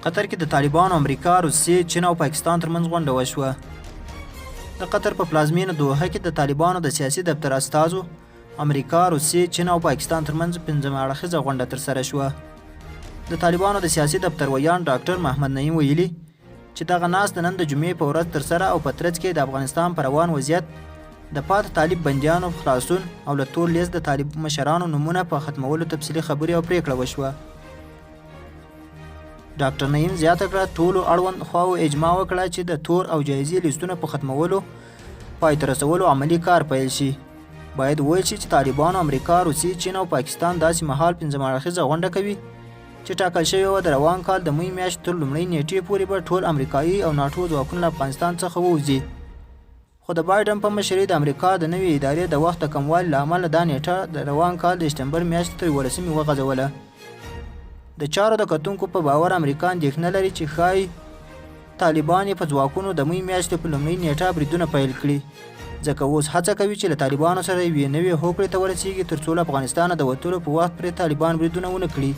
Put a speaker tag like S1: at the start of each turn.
S1: قطر کې د طالبانو امریکا، روسی، چین او پاکستان ترمنځ غونډه وشوه. د قطر په پلازمینه دوحه کې د طالبانو د سیاسي دفتر استازو امریکا، روسی، چین او پاکستان ترمنځ 5 اړخیزه غونډه ترسره شوه. د طالبانو د سیاسي دفتر ویان ډاکټر محمد نعیم ویلي چې دغه ناست نن د جمعې په ورځ ترسره او په ترڅ کې د افغانستان پر روان وضعیت، د پاتې طالب بندیانو خلاصون او له تور لیست د طالب مشرانو نومونه په ختمولو تفصیلي خبرې او پریکړه وشوه. ډاکټر نعیم زیاته کړه ټولو اړوند خواو اجماع وکړه چې د تور او جایزې لیستونه په ختمولو پای ته رسولو عملي کار پیل شي. باید وویل شي چې طالبانو امریکا، روسي، چین او پاکستان داسې مهال 5 اړخیزه غونډه کوي چې ټاکل شوې وه د روان کال د می میاشتې تر لومړۍ نیټې پورې به ټول امریکایي او ناټو ځواکونه له افغانستان څخه ووځي. خو د بایډن په مشرۍ د امریکا د نوې ادارې د وخت د کموالي له امله دا نیټه د روان کال د سپتمبر میاشتې تر 11مې وغځوله. د چارو د کتونکو په باور امریکا اندېښنه لري چې ښایي طالبان یې په ځواکونو د می میاشتې په لومړۍ نیټه بریدونه پیل کړي، ځکه اوس هڅه کوي چې له طالبانو سره یوې نوې هوکړې ته ورسیږي تر څو له افغانستانه د وتلو په وخت پرې طالبان بریدونه ونه کړي.